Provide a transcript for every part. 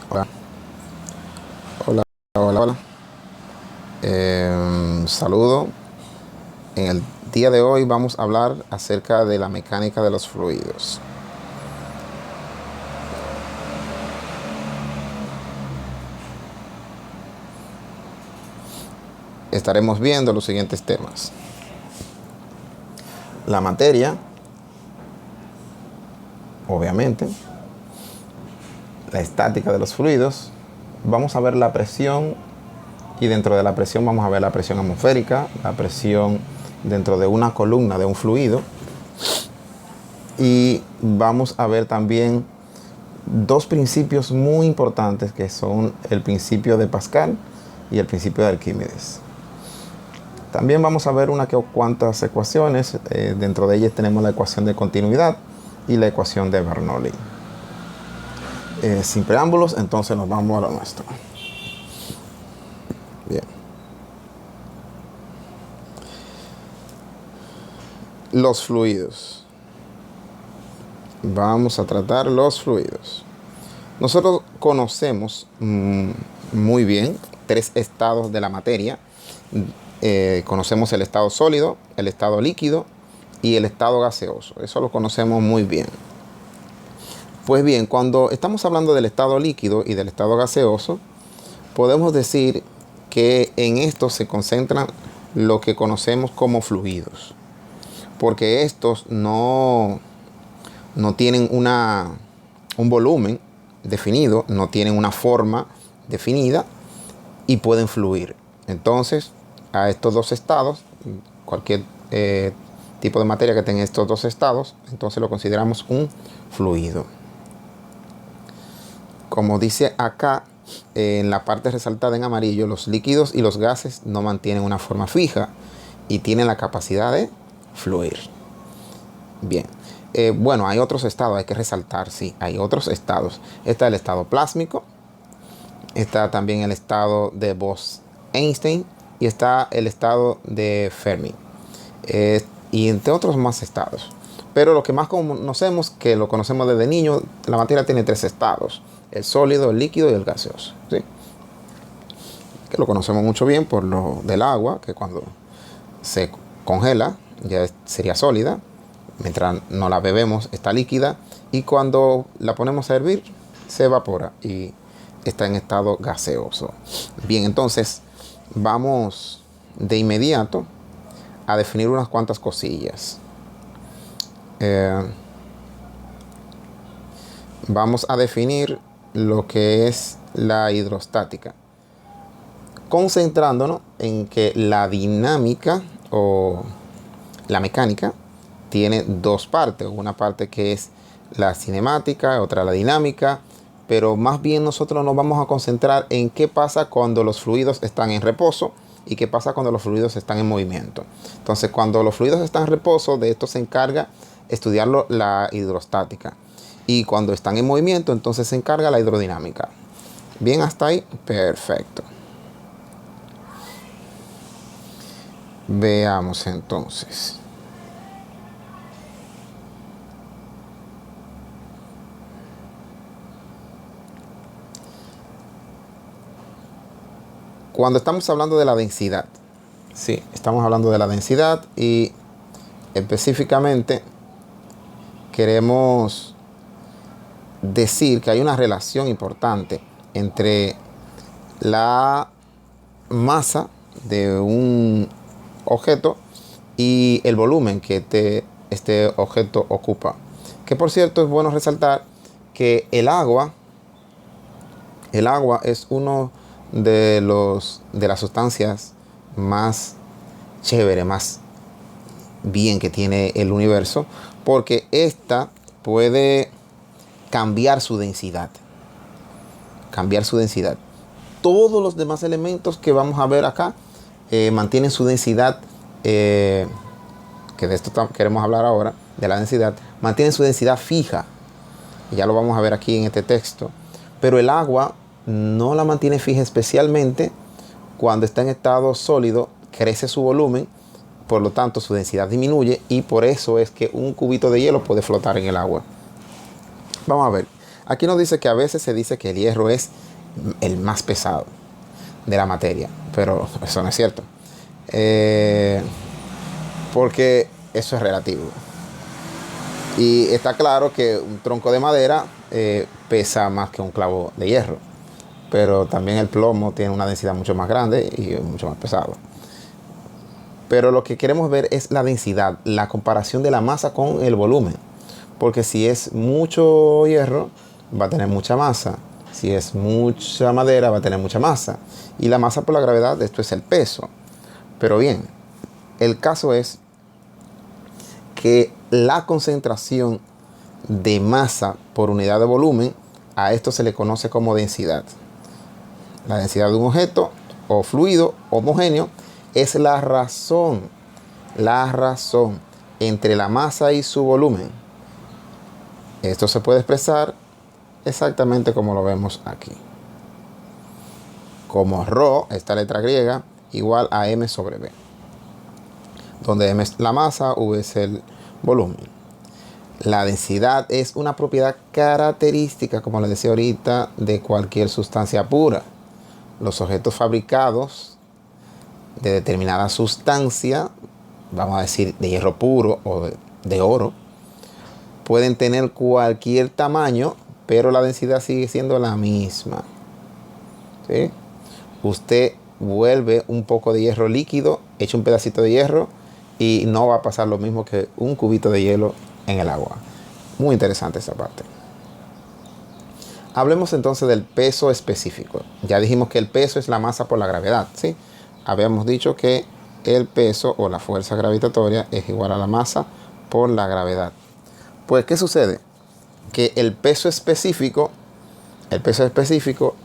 Hola, hola, hola, hola. Saludo. En el día de hoy vamos a hablar acerca de la mecánica de los fluidos. Estaremos viendo los siguientes temas: la materia, obviamente, la estática de los fluidos. Vamos a ver la presión y dentro de la presión vamos a ver la presión atmosférica, la presión dentro de una columna de un fluido, y vamos a ver también dos principios muy importantes que son el principio de Pascal y el principio de Arquímedes. También vamos a ver cuantas ecuaciones. Dentro de ellas tenemos la ecuación de continuidad y la ecuación de Bernoulli. Sin preámbulos, entonces nos vamos a lo nuestro. Bien. Los fluidos. Vamos a tratar los fluidos. Nosotros conocemos muy bien tres estados de la materia. Conocemos el estado sólido, el estado líquido y el estado gaseoso. Eso lo conocemos muy bien. Pues bien, cuando estamos hablando del estado líquido y del estado gaseoso, podemos decir que en esto se concentran lo que conocemos como fluidos, porque estos no tienen un volumen definido, no tienen una forma definida y pueden fluir. Entonces, a estos dos estados, cualquier tipo de materia que tenga estos dos estados, entonces lo consideramos un fluido. Como dice acá, en la parte resaltada en amarillo, los líquidos y los gases no mantienen una forma fija y tienen la capacidad de fluir. Bien. Bueno, hay otros estados, hay que resaltar, sí, hay otros estados. Está el estado plásmico, está también el estado de Bose-Einstein y está el estado de Fermi, y entre otros más estados. Pero lo que más conocemos, que lo conocemos desde niño, la materia tiene tres estados: el sólido, el líquido y el gaseoso, ¿sí? Que lo conocemos mucho bien por lo del agua, que cuando se congela ya sería sólida, mientras no la bebemos está líquida, y cuando la ponemos a hervir se evapora y está en estado gaseoso. Bien, entonces vamos de inmediato a definir unas cuantas cosillas. Vamos a definir lo que es la hidrostática, concentrándonos en que la dinámica o la mecánica tiene dos partes, una parte que es la cinemática, otra la dinámica, pero más bien nosotros nos vamos a concentrar en qué pasa cuando los fluidos están en reposo y qué pasa cuando los fluidos están en movimiento. Entonces, cuando los fluidos están en reposo, de esto se encarga estudiarlo la hidrostática, y cuando están en movimiento, entonces se encarga la hidrodinámica. Bien, hasta ahí, perfecto. Veamos entonces. Cuando estamos hablando de la densidad, sí, estamos hablando de la densidad, y específicamente queremos decir que hay una relación importante entre la masa de un objeto y el volumen que este objeto ocupa. Que por cierto, es bueno resaltar que el agua es uno de las sustancias más chévere, más bien que tiene el universo, porque esta puede cambiar su densidad. Todos los demás elementos que vamos a ver acá mantienen su densidad, que de esto queremos hablar ahora, de la densidad, mantienen su densidad fija. Ya lo vamos a ver aquí en este texto. Pero el agua no la mantiene fija, especialmente cuando está en estado sólido, crece su volumen, por lo tanto su densidad disminuye, y por eso es que un cubito de hielo puede flotar en el agua. Vamos a ver. Aquí nos dice que a veces se dice que el hierro es el más pesado de la materia, pero eso no es cierto. Porque eso es relativo. Y está claro que un tronco de madera pesa más que un clavo de hierro, pero también el plomo tiene una densidad mucho más grande y es mucho más pesado. Pero lo que queremos ver es la densidad, la comparación de la masa con el volumen. Porque si es mucho hierro, va a tener mucha masa. Si es mucha madera, va a tener mucha masa. Y la masa por la gravedad, esto es el peso. Pero bien, el caso es que la concentración de masa por unidad de volumen, a esto se le conoce como densidad. La densidad de un objeto o fluido homogéneo es la razón entre la masa y su volumen. Esto se puede expresar exactamente como lo vemos aquí. Como ρ, esta letra griega, igual a m sobre v. Donde m es la masa, v es el volumen. La densidad es una propiedad característica, como les decía ahorita, de cualquier sustancia pura. Los objetos fabricados de determinada sustancia, vamos a decir de hierro puro o de oro, pueden tener cualquier tamaño, pero la densidad sigue siendo la misma. ¿Sí? Usted vuelve un poco de hierro líquido, echa un pedacito de hierro y no va a pasar lo mismo que un cubito de hielo en el agua. Muy interesante esta parte. Hablemos entonces del peso específico. Ya dijimos que el peso es la masa por la gravedad, ¿sí? Habíamos dicho que el peso o la fuerza gravitatoria es igual a la masa por la gravedad. Pues, ¿qué sucede? Que el peso específico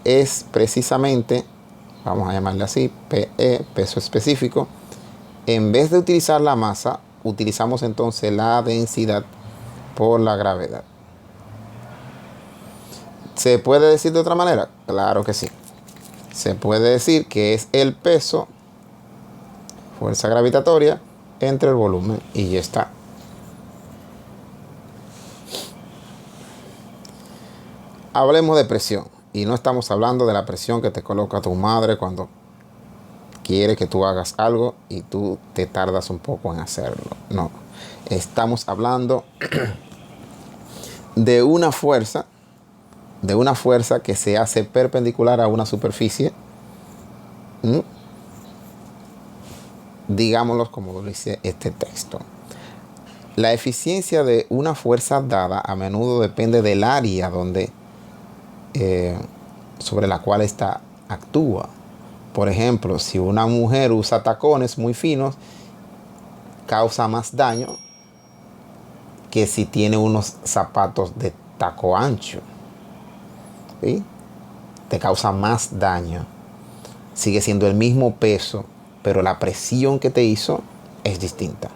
es precisamente, vamos a llamarle así, PE, peso específico. En vez de utilizar la masa, utilizamos entonces la densidad por la gravedad. ¿Se puede decir de otra manera? Claro que sí. Se puede decir que es el peso, fuerza gravitatoria, entre el volumen y ya está. Hablemos de presión. Y no estamos hablando de la presión que te coloca tu madre cuando quiere que tú hagas algo y tú te tardas un poco en hacerlo. No. Estamos hablando de una fuerza que se hace perpendicular a una superficie. Digámoslo como lo dice este texto. La eficiencia de una fuerza dada a menudo depende del área sobre la cual ésta actúa. Por ejemplo, si una mujer usa tacones muy finos, causa más daño que si tiene unos zapatos de taco ancho. ¿Sí? Te causa más daño. Sigue siendo el mismo peso, pero la presión que te hizo es distinta.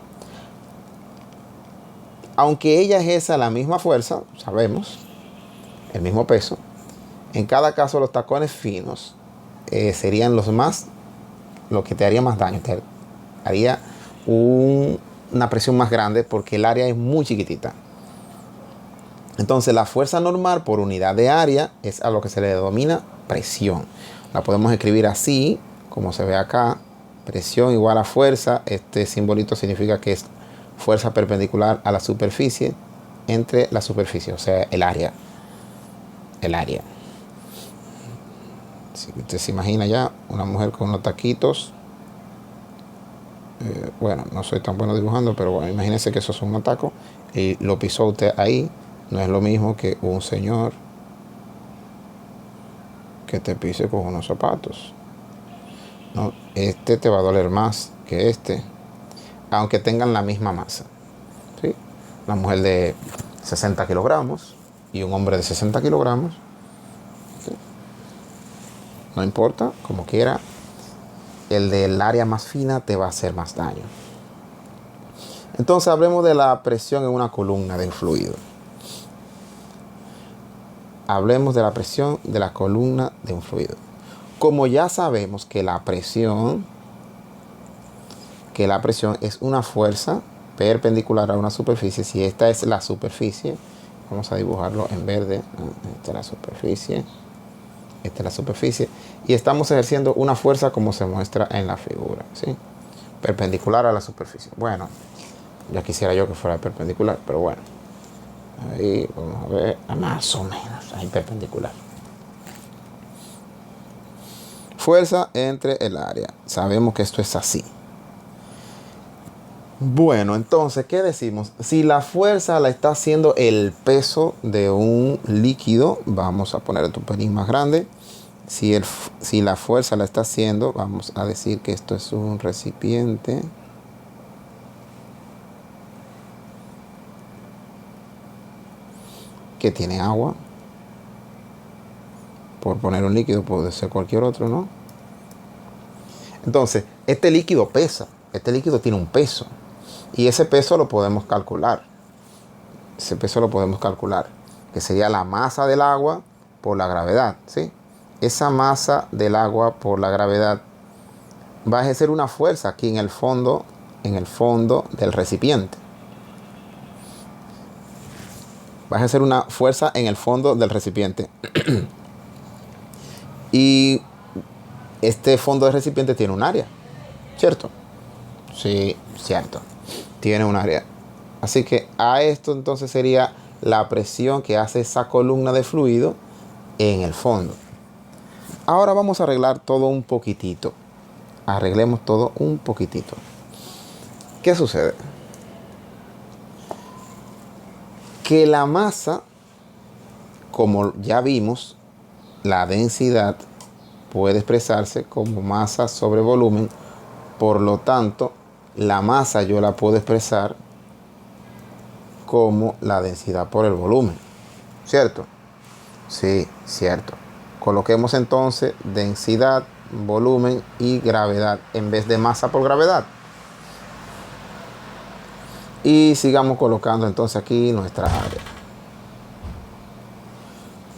Aunque ella ejerza la misma fuerza, sabemos, el mismo peso, en cada caso los tacones finos serían lo que te haría más daño. Te haría una presión más grande porque el área es muy chiquitita. Entonces la fuerza normal por unidad de área es a lo que se le denomina presión. La podemos escribir así, como se ve acá. Presión igual a fuerza. Este simbolito significa que es fuerza perpendicular a la superficie entre la superficie, o sea, el área. El área. Si usted se imagina ya una mujer con unos taquitos. Bueno, no soy tan bueno dibujando, pero bueno, imagínense que esos son unos tacos y lo pisó usted ahí. No es lo mismo que un señor que te pise con unos zapatos. No, este te va a doler más que este, aunque tengan la misma masa. ¿Sí? La mujer de 60 kilogramos y un hombre de 60 kilogramos. ¿Sí? No importa, como quiera, el del área más fina te va a hacer más daño. Entonces hablemos de la presión en una columna de fluido. Hablemos de la presión de la columna de un fluido. Como ya sabemos que la presión es una fuerza perpendicular a una superficie, si esta es la superficie Vamos a dibujarlo en verde. Esta es la superficie. Esta es la superficie. Y estamos ejerciendo una fuerza como se muestra en la figura, ¿sí? Perpendicular a la superficie. Bueno, ya quisiera yo que fuera perpendicular, pero bueno. Ahí vamos a ver, más o menos, ahí perpendicular. Fuerza entre el área. Sabemos que esto es así. Bueno, entonces, ¿qué decimos? Si la fuerza la está haciendo el peso de un líquido, vamos a poner tu pelín más grande. Si la fuerza la está haciendo, vamos a decir que esto es un recipiente. Que tiene agua. Por poner un líquido, puede ser cualquier otro, ¿no? Entonces, este líquido pesa. Este líquido tiene un peso. Y ese peso lo podemos calcular. Ese peso lo podemos calcular. Que sería la masa del agua por la gravedad, ¿sí? Esa masa del agua por la gravedad va a ejercer una fuerza aquí en el fondo del recipiente. Va a ejercer una fuerza en el fondo del recipiente. Y este fondo del recipiente tiene un área, ¿cierto? Sí, cierto. Tiene un área. Así que a esto entonces sería la presión que hace esa columna de fluido en el fondo. Ahora vamos a arreglar todo un poquitito. Arreglemos todo un poquitito. ¿Qué sucede? Que la masa, como ya vimos, la densidad puede expresarse como masa sobre volumen. Por lo tanto, la masa yo la puedo expresar como la densidad por el volumen. ¿Cierto? Sí, cierto. Coloquemos entonces densidad, volumen y gravedad en vez de masa por gravedad. Y sigamos colocando entonces aquí nuestra área.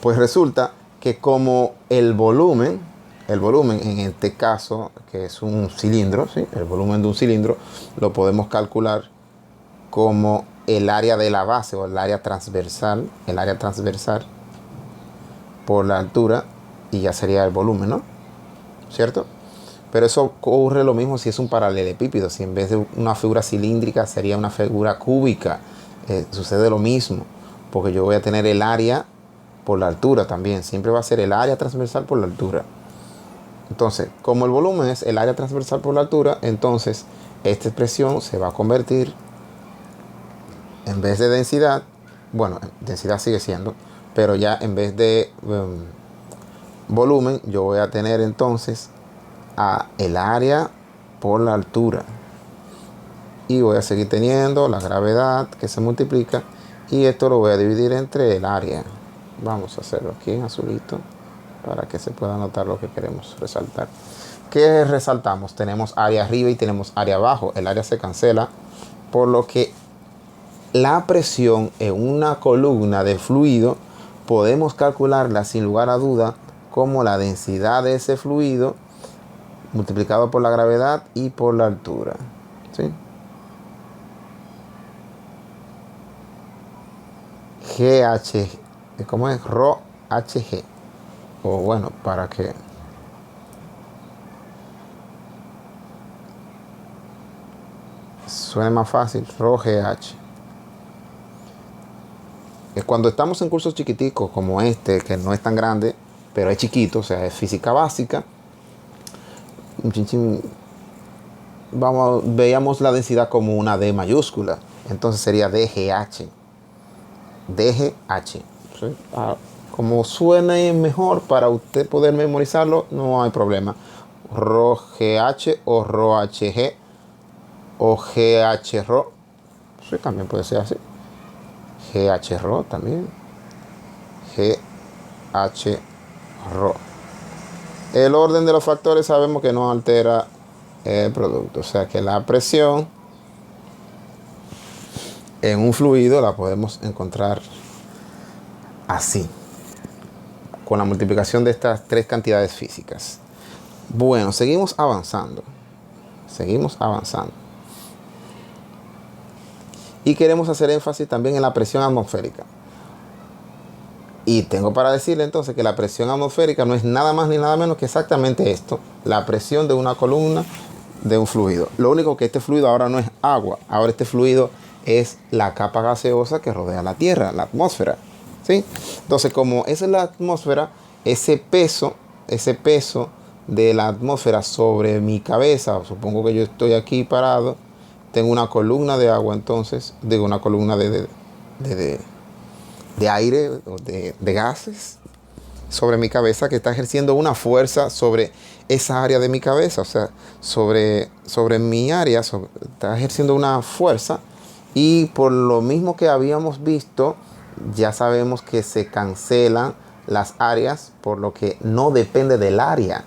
Pues resulta que como el volumen en este caso, que es un cilindro, ¿sí? El volumen de un cilindro lo podemos calcular como el área de la base o el área transversal por la altura, y ya sería el volumen, ¿no? ¿Cierto? Pero eso ocurre lo mismo si es un paralelepípedo. Si en vez de una figura cilíndrica sería una figura cúbica, sucede lo mismo, porque yo voy a tener el área por la altura también. Siempre va a ser el área transversal por la altura. Entonces, como el volumen es el área transversal por la altura, entonces esta expresión se va a convertir, en vez de densidad, bueno, densidad sigue siendo, pero ya en vez de volumen, yo voy a tener entonces a el área por la altura. Y voy a seguir teniendo la gravedad que se multiplica, y esto lo voy a dividir entre el área. Vamos a hacerlo aquí en azulito para que se pueda notar lo que queremos resaltar. ¿Qué resaltamos? Tenemos área arriba y tenemos área abajo. El área se cancela, por lo que la presión en una columna de fluido podemos calcularla sin lugar a duda como la densidad de ese fluido multiplicado por la gravedad y por la altura, ¿sí? GH, ¿cómo es? Rho HG. O bueno, para que suene más fácil, Rho GH. Cuando estamos en cursos chiquiticos como este, que no es tan grande, pero es chiquito, o sea, es física básica, veíamos la densidad como una D mayúscula. Entonces sería DGH. DGH. ¿Sí? Como suene mejor para usted poder memorizarlo, no hay problema. Rho GH o Rho HG o GH Rho. Sí, también puede ser así. GH Rho también. GH Rho. El orden de los factores sabemos que no altera el producto. O sea que la presión en un fluido la podemos encontrar así, con la multiplicación de estas tres cantidades físicas. Bueno, seguimos avanzando. Seguimos avanzando. Y queremos hacer énfasis también en la presión atmosférica. Y tengo para decirle entonces que la presión atmosférica no es nada más ni nada menos que exactamente esto, la presión de una columna de un fluido. Lo único que este fluido ahora no es agua, ahora este fluido es la capa gaseosa que rodea la Tierra, la atmósfera, ¿sí? Entonces, como esa es la atmósfera, ese peso de la atmósfera sobre mi cabeza, supongo que yo estoy aquí parado, tengo una columna de agua, entonces, digo, una columna de aire o de gases sobre mi cabeza que está ejerciendo una fuerza sobre esa área de mi cabeza, o sea, sobre mi área, está ejerciendo una fuerza, y por lo mismo que habíamos visto, ya sabemos que se cancelan las áreas, por lo que no depende del área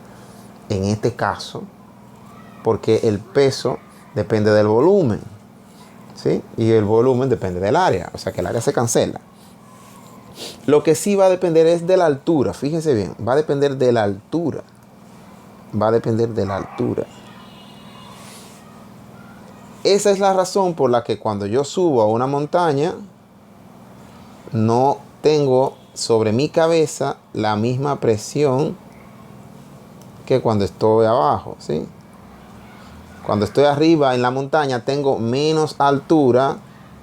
en este caso, porque el peso depende del volumen, ¿sí? Y el volumen depende del área, o sea que el área se cancela. Lo que sí va a depender es de la altura. Fíjense bien, va a depender de la altura. Va a depender de la altura. Esa es la razón por la que cuando yo subo a una montaña, no tengo sobre mi cabeza la misma presión que cuando estoy abajo, ¿sí? Cuando estoy arriba en la montaña, tengo menos altura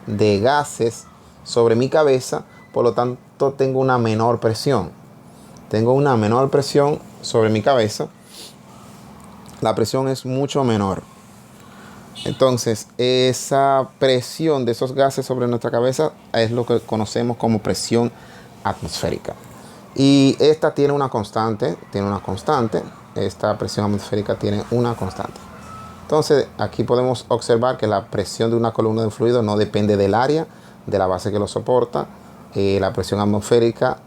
de gases sobre mi cabeza, por lo tanto tengo una menor presión. Tengo una menor presión sobre mi cabeza. La presión es mucho menor. Entonces, esa presión de esos gases sobre nuestra cabeza es lo que conocemos como presión atmosférica. Y esta tiene una constante, esta presión atmosférica tiene una constante. Entonces, aquí podemos observar que la presión de una columna de fluido no depende del área, de la base que lo soporta. La presión atmosférica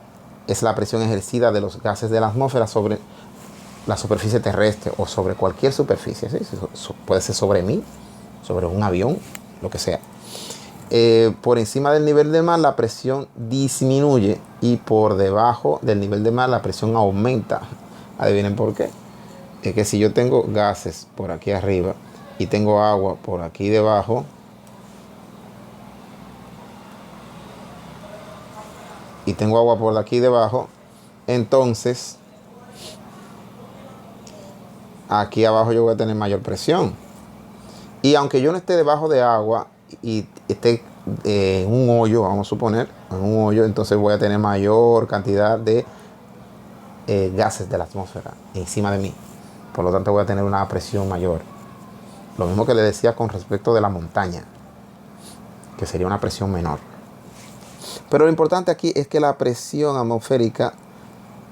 es la presión ejercida de los gases de la atmósfera sobre la superficie terrestre o sobre cualquier superficie, ¿sí? Puede ser sobre mí, sobre un avión, lo que sea. Por encima del nivel del mar la presión disminuye y por debajo del nivel del mar la presión aumenta. Adivinen por qué. Es que si yo tengo gases por aquí arriba y tengo agua por aquí debajo, entonces aquí abajo yo voy a tener mayor presión. Y aunque yo no esté debajo de agua y esté en un hoyo, vamos a suponer, en un hoyo, entonces voy a tener mayor cantidad de gases de la atmósfera encima de mí. Por lo tanto voy a tener una presión mayor. Lo mismo que le decía con respecto de la montaña, que sería una presión menor. Pero lo importante aquí es que la presión atmosférica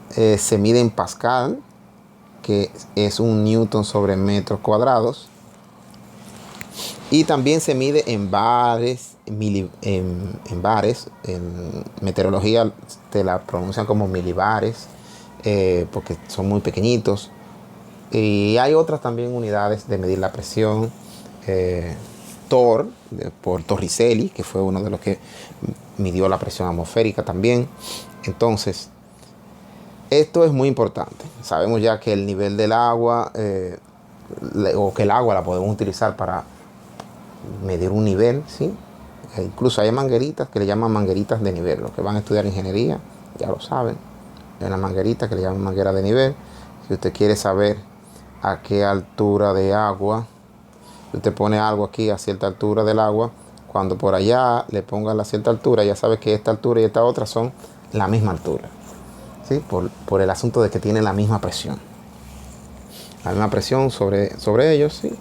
se mide en Pascal, que es un newton sobre metros cuadrados. Y también se mide en bares, en bares. En meteorología te la pronuncian como milibares, porque son muy pequeñitos. Y hay otras también unidades de medir la presión. Por Torricelli, que fue uno de los que midió la presión atmosférica también. Entonces, esto es muy importante. Sabemos ya que el nivel del agua, o que el agua la podemos utilizar para medir un nivel, ¿sí? Incluso hay mangueritas que le llaman mangueritas de nivel. Los que van a estudiar ingeniería ya lo saben. Hay una manguerita que le llaman manguera de nivel. Si usted quiere saber a qué altura de agua, usted pone algo aquí a cierta altura del agua, cuando por allá le pongan la cierta altura, ya sabe que esta altura y esta otra son la misma altura, ¿sí? Por el asunto de que tienen la misma presión. La misma presión sobre ellos, ¿sí?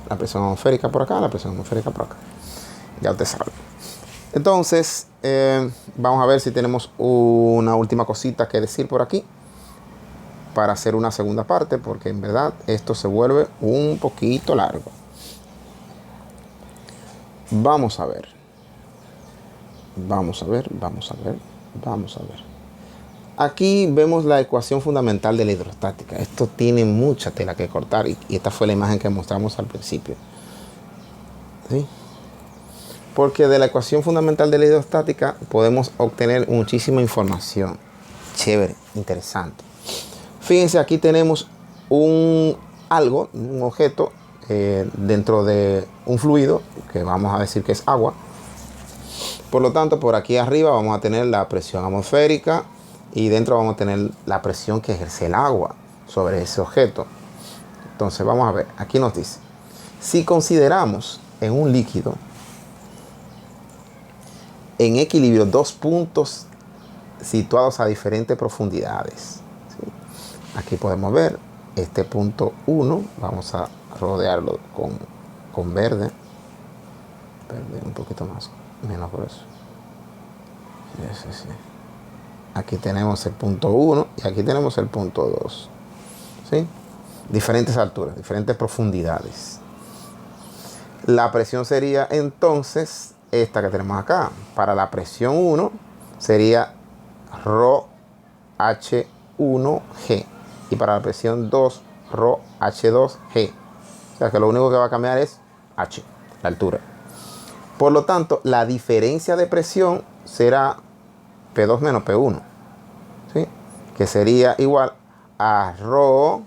La presión atmosférica por acá, la presión atmosférica por acá. Ya usted sabe. Entonces, vamos a ver si tenemos una última cosita que decir por aquí para hacer una segunda parte, porque en verdad esto se vuelve un poquito largo. Vamos a ver. Aquí vemos la ecuación fundamental de la hidrostática. Esto tiene mucha tela que cortar y esta fue la imagen que mostramos al principio, ¿sí? Porque de la ecuación fundamental de la hidrostática podemos obtener muchísima información. Chévere, interesante. Fíjense, aquí tenemos un objeto dentro de un fluido que vamos a decir que es agua. Por lo tanto, por aquí arriba vamos a tener la presión atmosférica y dentro vamos a tener la presión que ejerce el agua sobre ese objeto. Entonces vamos a ver, aquí nos dice, si consideramos en un líquido en equilibrio dos puntos situados a diferentes profundidades, ¿sí? Aquí podemos ver este punto 1, vamos a rodearlo con verde, un poquito más, menos por eso. Sí. Aquí tenemos el punto 1 y aquí tenemos el punto 2, ¿sí? Diferentes alturas, diferentes profundidades. La presión sería entonces esta que tenemos acá. Para la presión 1 sería ρh1g. Y para la presión 2, ρh2g. O sea que lo único que va a cambiar es h, la altura. Por lo tanto, la diferencia de presión será P2 menos P1. ¿Sí? Que sería igual a ρ,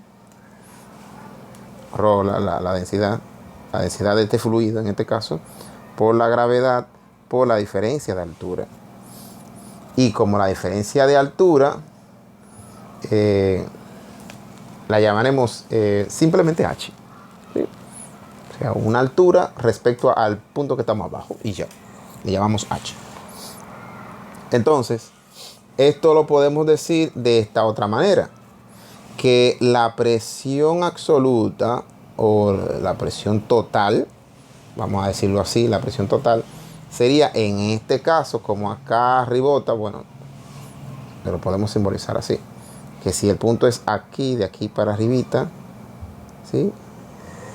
la densidad de este fluido en este caso, por la gravedad, por la diferencia de altura. Y como la diferencia de altura la llamaremos simplemente h, ¿sí? O sea, una altura respecto al punto que estamos abajo y ya, le llamamos h. Entonces, esto lo podemos decir de esta otra manera, que la presión absoluta o la presión total, vamos a decirlo así, la presión total sería en este caso, como acá arribota, bueno, lo podemos simbolizar así, que si el punto es aquí, de aquí para arribita, ¿sí?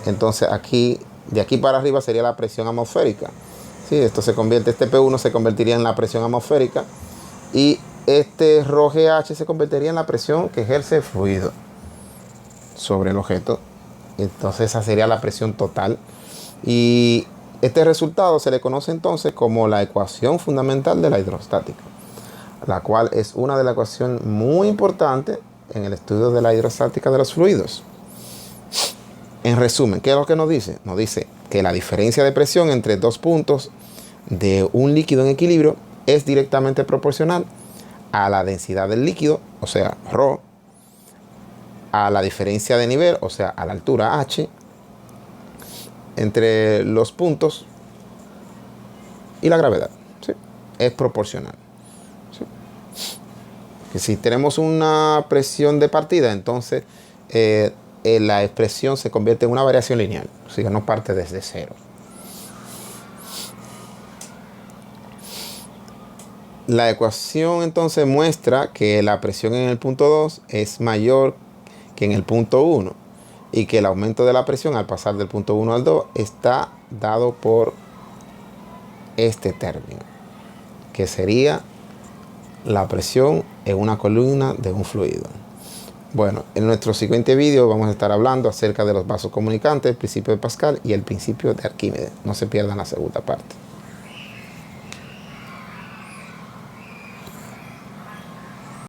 Entonces aquí, de aquí para arriba sería la presión atmosférica, ¿sí? Esto se convierte, este P1 se convertiría en la presión atmosférica y este ρGH se convertiría en la presión que ejerce el fluido sobre el objeto. Entonces esa sería la presión total. Y este resultado se le conoce entonces como la ecuación fundamental de la hidrostática, la cual es una de las ecuaciones muy importantes en el estudio de la hidrostática de los fluidos. En resumen, ¿qué es lo que nos dice? Nos dice que la diferencia de presión entre dos puntos de un líquido en equilibrio es directamente proporcional a la densidad del líquido, o sea, ρ, a la diferencia de nivel, o sea, a la altura h, entre los puntos y la gravedad, ¿sí? Es proporcional, ¿sí? Que si tenemos una presión de partida, entonces la expresión se convierte en una variación lineal, o sea, no parte desde cero. La ecuación entonces muestra que la presión en el punto 2 es mayor que en el punto 1 y que el aumento de la presión al pasar del punto 1 al 2 está dado por este término, que sería la presión en una columna de un fluido. Bueno, en nuestro siguiente vídeo vamos a estar hablando acerca de los vasos comunicantes, el principio de Pascal y el principio de Arquímedes. No se pierdan la segunda parte.